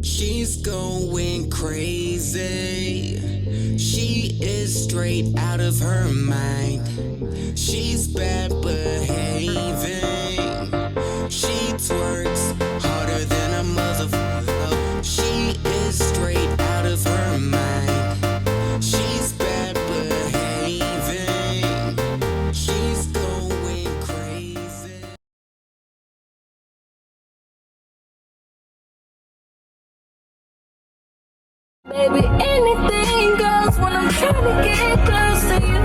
She's going crazy. She is straight out of her mind. She's bad behaving. She twerks harder than a motherfucker. She is straight out of her mind. She's bad behaving. She's going crazy. Baby, anything goes when I'm trying to get close to you.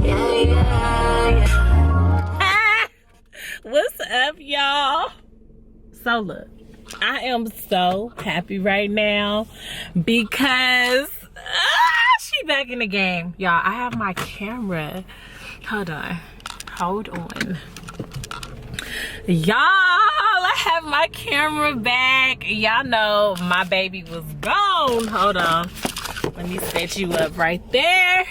Yeah, yeah, yeah. What's up, y'all? So look, I am so happy right now because she back in the game. Y'all, I have my camera. Hold on. Y'all, I have my camera back. Y'all know my baby was gone. Hold on. Let me set you up right there.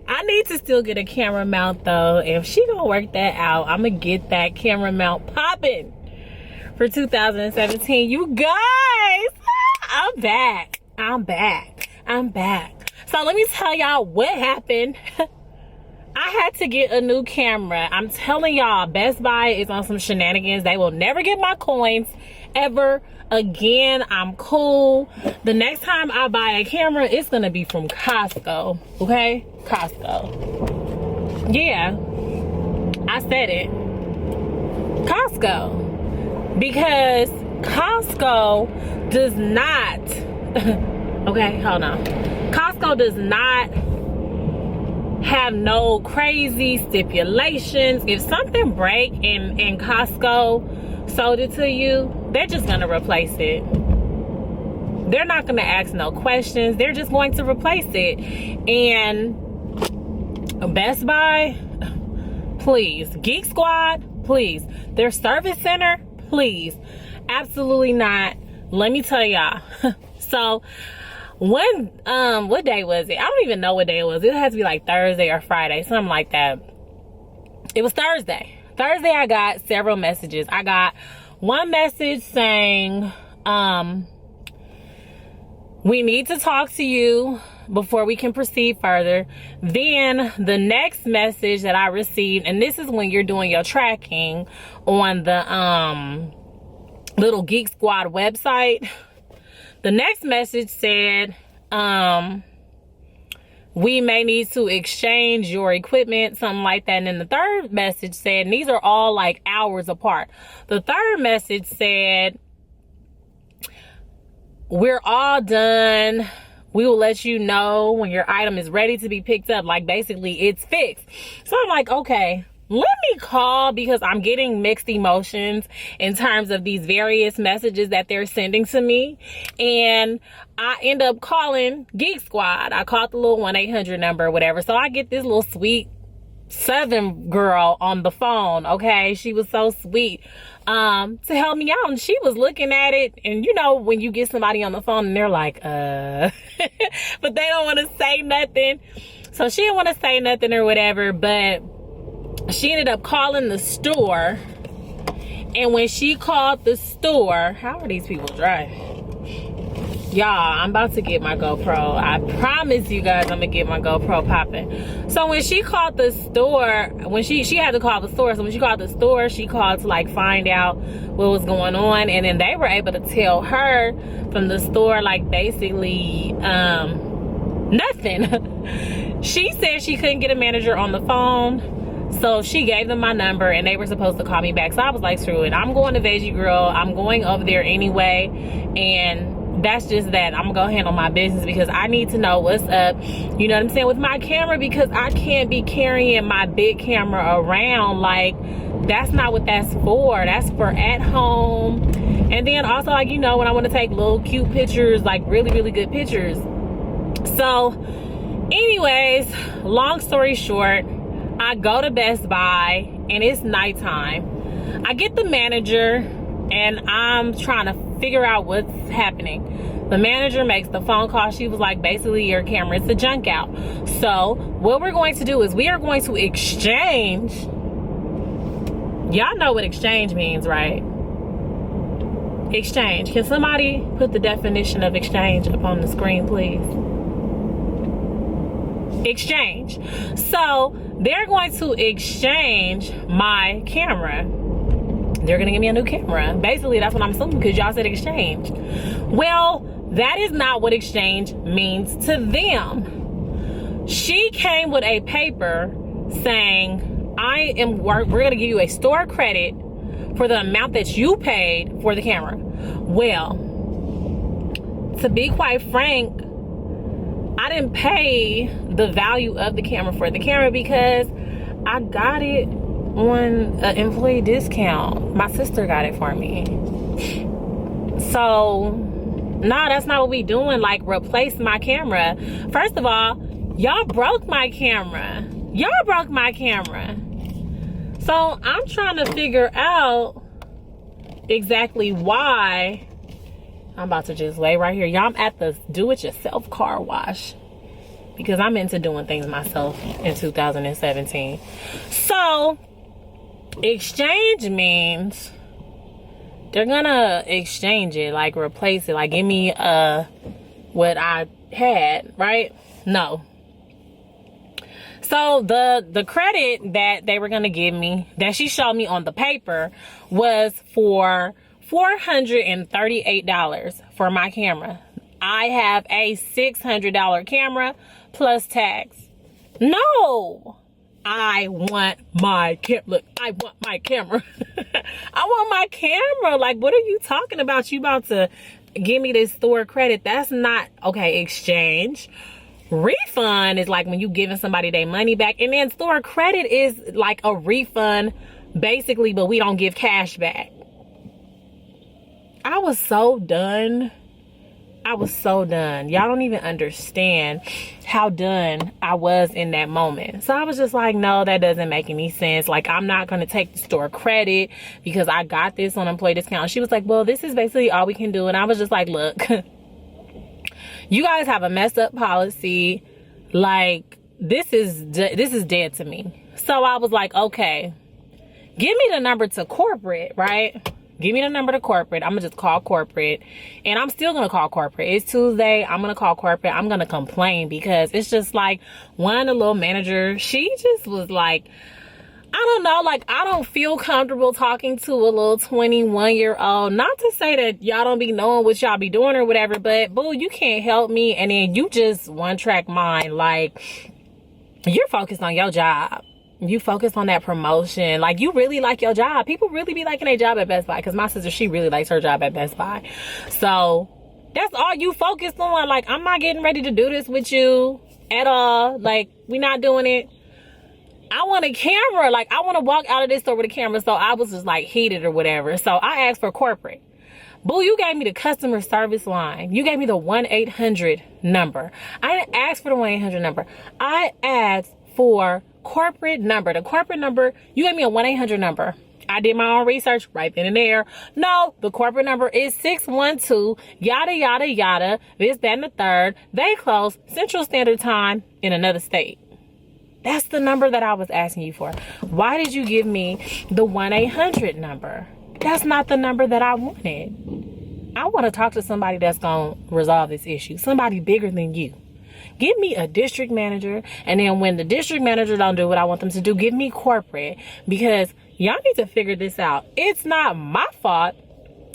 I need to still get a camera mount though. If she gonna work that out, I'm gonna get that camera mount popping for 2017. You guys, I'm back. So let me tell y'all what happened. I had to get a new camera. I'm telling y'all, Best Buy is on some shenanigans. They will never get my coins ever again. I'm cool. The next time I buy a camera, it's gonna be from Costco. Okay? Costco. Yeah. I said it. Costco. Because Costco does not okay, hold on. Costco does not have no crazy stipulations. If something break and Costco sold it to you, they're just gonna replace it. They're not gonna ask no questions. They're just going to replace it. And Best Buy, please. Geek Squad, please. Their service center, please. Absolutely not. Let me tell y'all. So what day was it? I don't even know what day it was. It has to be like Thursday or Friday, something like that. It was Thursday. I got several messages. I got one message saying, we need to talk to you before we can proceed further. Then the next message that I received, and this is when you're doing your tracking on the little Geek Squad website. The next message said, we may need to exchange your equipment, something like that. And then the third message said, and these are all like hours apart. The third message said, we're all done. We will let you know when your item is ready to be picked up. Like basically it's fixed. So I'm like, okay, let me call, because I'm getting mixed emotions in terms of these various messages that they're sending to me. And I end up calling Geek Squad. I called the little 1-800 number or whatever. So I get this little sweet Southern girl on the phone. Okay. She was so sweet, to help me out. And she was looking at it. And you know, when you get somebody on the phone and they're like, but they don't want to say nothing. So she didn't want to say nothing or whatever, but she ended up calling the store. And when she called the store, how are these people driving? Y'all, I'm about to get my GoPro. I promise you guys I'm gonna get my GoPro popping. So when she called the store, when she had to call the store. So when she called the store, she called to like find out what was going on. And then they were able to tell her from the store, like basically nothing. She said she couldn't get a manager on the phone. So she gave them my number and they were supposed to call me back. So I was like, screw it. I'm going to Veggie Girl. I'm going over there anyway. And that's just that. I'm gonna go handle my business because I need to know what's up, you know what I'm saying, with my camera, because I can't be carrying my big camera around. Like, that's not what that's for. That's for at home. And then also, like, you know, when I want to take little cute pictures, like really, really good pictures. So anyways, long story short, I go to Best Buy and it's nighttime. I get the manager and I'm trying to figure out what's happening. The manager makes the phone call. She was like, basically, your camera is a junk out. So what we're going to do is we are going to exchange Y'all know what exchange means, right? Exchange. Can somebody put the definition of exchange up on the screen, please? Exchange. So they're going to exchange my camera. They're gonna give me a new camera. Basically, that's what I'm assuming, because y'all said exchange. Well, that is not what exchange means to them. She came with a paper saying, we're gonna give you a store credit for the amount that you paid for the camera. Well, to be quite frank, I didn't pay the value of the camera for the camera because I got it on an employee discount. My sister got it for me. So, no, that's not what we doing. Like, replace my camera. First of all, y'all broke my camera. Y'all broke my camera. So, I'm trying to figure out exactly why. I'm about to just lay right here. Y'all, I'm at the do-it-yourself car wash because I'm into doing things myself in 2017. So, exchange means they're gonna exchange it, like replace it, like give me what I had, right? No. So the credit that they were gonna give me, that she showed me on the paper, was for $438 for my camera. I have a $600 camera plus tax. No, I want my camera. Look, I want my camera. I want my camera. Like, what are you talking about? You about to give me this store credit? That's not okay. Exchange. Refund is like when you giving somebody their money back, and then store credit is like a refund basically, but we don't give cash back. I was so done. I was so done. Y'all don't even understand how done I was in that moment. So I was just like, no, that doesn't make any sense. Like, I'm not going to take the store credit because I got this on employee discount. She was like, well, this is basically all we can do. And I was just like, look, you guys have a messed up policy. Like, this is dead to me. So I was like, okay, give me the number to corporate, right? Give me the number to corporate. I'm going to just call corporate. And I'm still going to call corporate. It's Tuesday. I'm going to call corporate. I'm going to complain because it's just like one of the little managers, she just was like, I don't know, like, I don't feel comfortable talking to a little 21-year-old. Not to say that y'all don't be knowing what y'all be doing or whatever, but boo, you can't help me. And then you just one-track mind. Like, you're focused on your job. You focus on that promotion. Like, you really like your job. People really be liking their job at Best Buy, because my sister, she really likes her job at Best Buy. So that's all you focused on. Like, I'm not getting ready to do this with you at all. Like, we not doing it. I want a camera. Like, I want to walk out of this store with a camera. So I was just like heated or whatever. So I asked for corporate. Boo, you gave me the customer service line. You gave me the 1-800 number. I didn't ask for the 1-800 number. I asked for corporate number. The corporate number, you gave me a 1-800 number. I did my own research right then and there. No, the corporate number is 612 yada yada yada, this, that, and the third. They close Central Standard Time in another state. That's the number that I was asking you for. Why did you give me the 1-800 number? That's not the number that I wanted. I want to talk to somebody that's going to resolve this issue. Somebody bigger than you. Give me a district manager, and then when the district manager don't do what I want them to do, give me corporate, because y'all need to figure this out. It's not my fault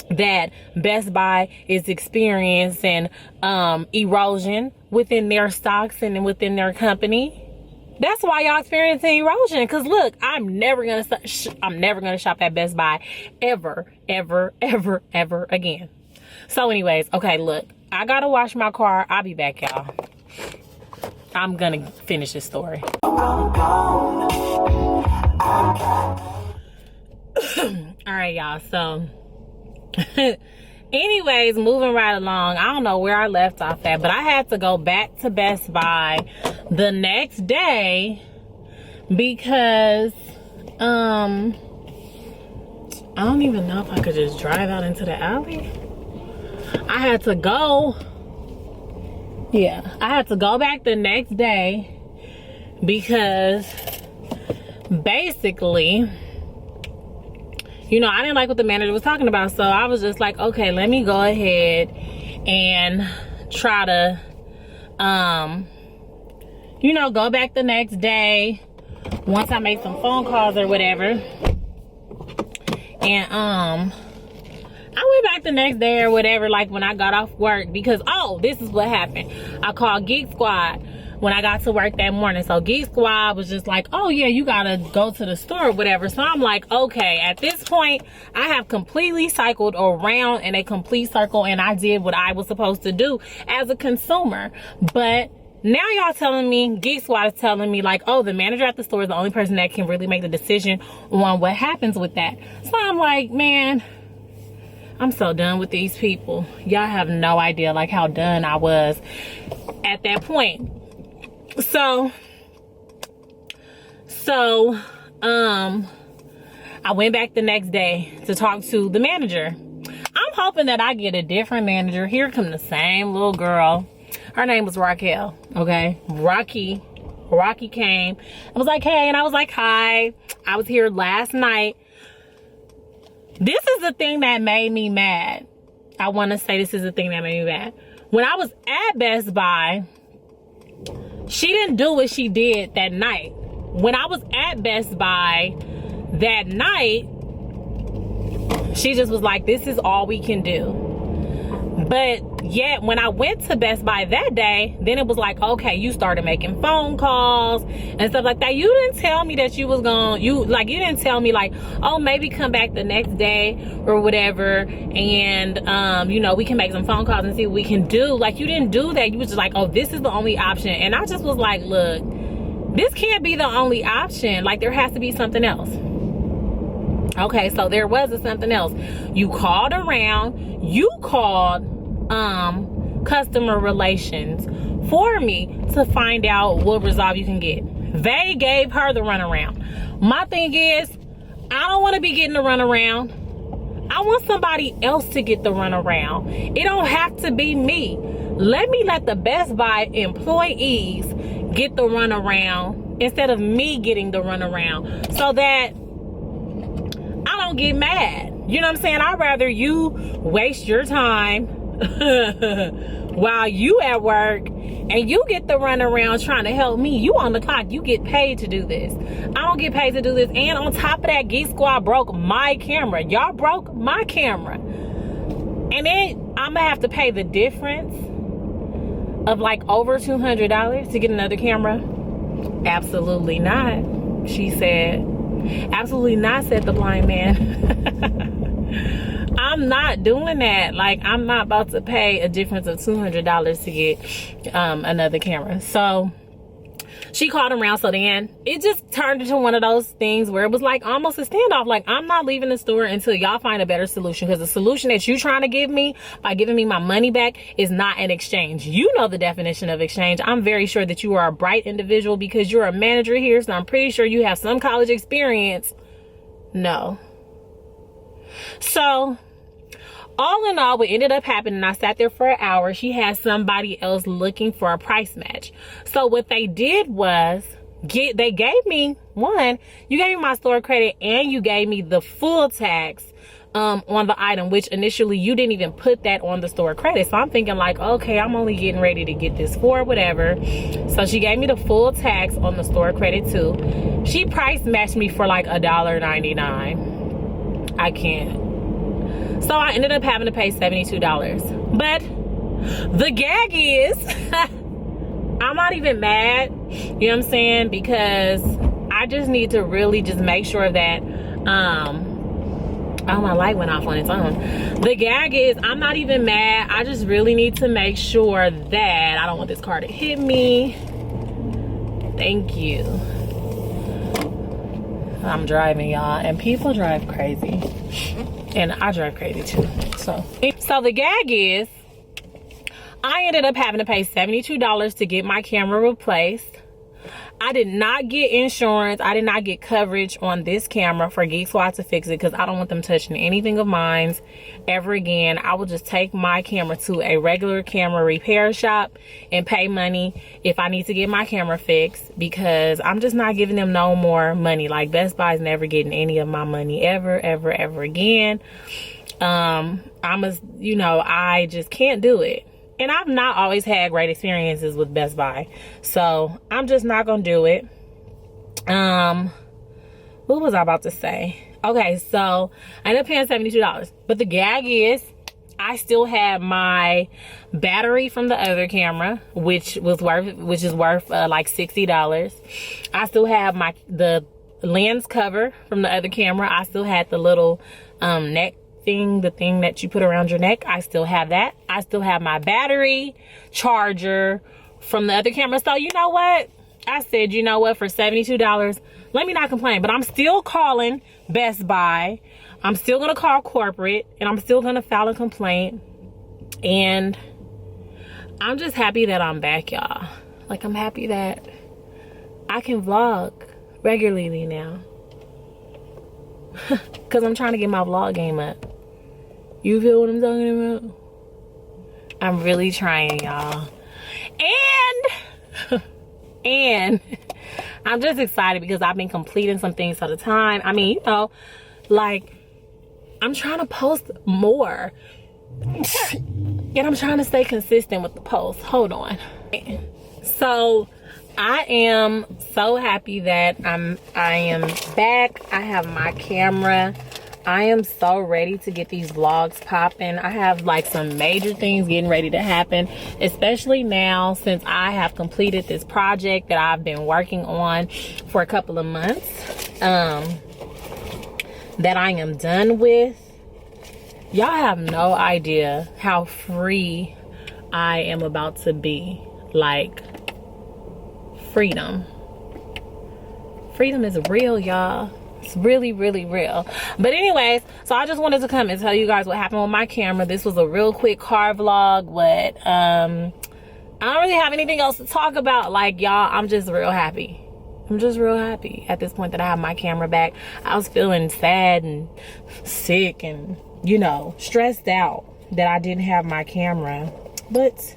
that Best Buy is experiencing erosion within their stocks and within their company. That's why y'all experiencing erosion. Because look, I'm never gonna shop at Best Buy ever again. So anyways, okay, look, I gotta wash my car. I'll be back, y'all. I'm gonna finish this story. All right, y'all. So, anyways, moving right along. I don't know where I left off at, but I had to go back to Best Buy the next day because, I don't even know if I could just drive out into the alley. I had to go. Yeah, I had to go back the next day because basically you know, I didn't like what the manager was talking about. So I was just like, okay, let me go ahead and try to, you know, go back the next day once I made some phone calls or whatever. And I went back the next day or whatever, like when I got off work, because, oh, this is what happened. I called Geek Squad when I got to work that morning. So Geek Squad was just like, oh yeah, you gotta go to the store or whatever. So I'm like, okay, at this point, I have completely cycled around in a complete circle, and I did what I was supposed to do as a consumer. But now y'all telling me, Geek Squad is telling me like, oh, the manager at the store is the only person that can really make the decision on what happens with that. So I'm like, man, I'm so done with these people. Y'all have no idea like how done I was at that point. So I went back the next day to talk to the manager. I'm hoping that I get a different manager. Here come the same little girl. Her name was Raquel, okay? Rocky came and was like, hey, and I was like, hi. I was here last night. This is the thing that made me mad. I want to say this is the thing that made me mad. When I was at Best Buy, she didn't do what she did that night. When I was at Best Buy that night, she just was like, this is all we can do. But yet when I went to Best Buy that day, then it was like, okay, you started making phone calls and stuff like that. You didn't tell me that you was gonna, you didn't tell me like, oh, maybe come back the next day or whatever, and you know, we can make some phone calls and see what we can do. Like, you didn't do that. You was just like, oh, this is the only option. And I just was like, look, this can't be the only option. Like, there has to be something else. Okay, so there was something else. You called around, you called customer relations for me to find out what resolve you can get. They gave her the runaround. My thing is, I don't want to be getting the runaround. I want somebody else to get the runaround. It don't have to be me. Let the Best Buy employees get the runaround instead of me getting the runaround, so that I don't get mad. You know what I'm saying? I'd rather you waste your time while you at work and you get the runaround trying to help me. You on the clock. You get paid to do this. I don't get paid to do this. And on top of that, Geek Squad broke my camera. Y'all broke my camera. And then I'm going to have to pay the difference of like over $200 to get another camera? Absolutely not, she said. Absolutely not, said the blind man. I'm not doing that. Like, I'm not about to pay a difference of $200 to get another camera. So she called around. So then it just turned into one of those things where it was like almost a standoff. Like, I'm not leaving the store until y'all find a better solution, because the solution that you trying to give me by giving me my money back is not an exchange. You know the definition of exchange. I'm very sure that you are a bright individual because you're a manager here, so I'm pretty sure you have some college experience. No. So all in all, what ended up happening, I sat there for an hour. She had somebody else looking for a price match. So what they did was, they gave me, one, you gave me my store credit and you gave me the full tax on the item, which initially you didn't even put that on the store credit. So I'm thinking like, okay, I'm only getting ready to get this for whatever. So she gave me the full tax on the store credit too. She price matched me for like $1.99. I can't. So I ended up having to pay $72. But the gag is, I'm not even mad, you know what I'm saying? Because I just need to really just make sure that, oh, my light went off on its own. The gag is, I'm not even mad. I just really need to make sure that I don't want this car to hit me. Thank you. I'm driving, y'all, and people drive crazy. And I drive crazy too. So the gag is, I ended up having to pay $72 to get my camera replaced. I did not get insurance. I did not get coverage on this camera for Geek Squad to fix it because I don't want them touching anything of mine ever again. I will just take my camera to a regular camera repair shop and pay money if I need to get my camera fixed, because I'm just not giving them no more money. Like, Best Buy's never getting any of my money ever again. I just can't do it. And I've not always had great experiences with Best Buy, so I'm just not gonna do it. What was I about to say? Okay, so I ended up paying $72, but the gag is I still have my battery from the other camera, which is worth like $60. I still have the lens cover from the other camera. I still had the little neck thing, the thing that you put around your neck. I still have that. I still have my battery charger from the other camera. So you know what? I said, you know what, for $72, let me not complain. But I'm still calling Best Buy. I'm still gonna call corporate, and I'm still gonna file a complaint. And I'm just happy that I'm back, y'all. Like, I'm happy that I can vlog regularly now. Because I'm trying to get my vlog game up. You feel what I'm talking about? I'm really trying, y'all. And I'm just excited because I've been completing some things at a time. I mean, like, I'm trying to post more. And I'm trying to stay consistent with the posts. Hold on. So I am so happy that I am back. I have my camera. I am so ready to get these vlogs popping. I have like some major things getting ready to happen, especially now since I have completed this project that I've been working on for a couple of months, that I am done with. Y'all have no idea how free I am about to be. Like, freedom is real, y'all. It's really real. But anyways, so I just wanted to come and tell you guys what happened with my camera. This was a real quick car vlog, but I don't really have anything else to talk about. Like, y'all, I'm just real happy. I'm just real happy at this point that I have my camera back. I was feeling sad and sick and, you know, stressed out that I didn't have my camera, but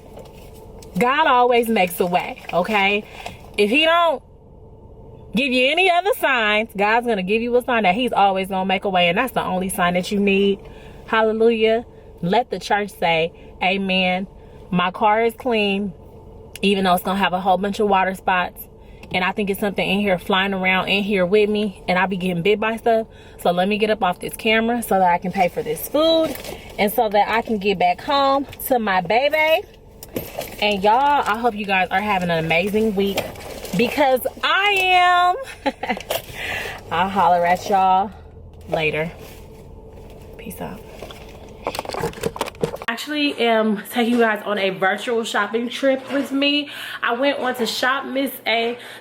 God always makes a way, okay? If he don't give you any other signs, God's gonna give you a sign that he's always gonna make a way, and that's the only sign that you need. Hallelujah. Let the church say amen. My car is clean, even though it's gonna have a whole bunch of water spots, and I think it's something in here flying around in here with me, and I'll be getting bit by stuff. So let me get up off this camera so that I can pay for this food, and so that I can get back home to my baby. And y'all, I hope you guys are having an amazing week, because I am. I'll holler at y'all later. Peace out. Actually am taking you guys on a virtual shopping trip with me. I went on to Shop Miss A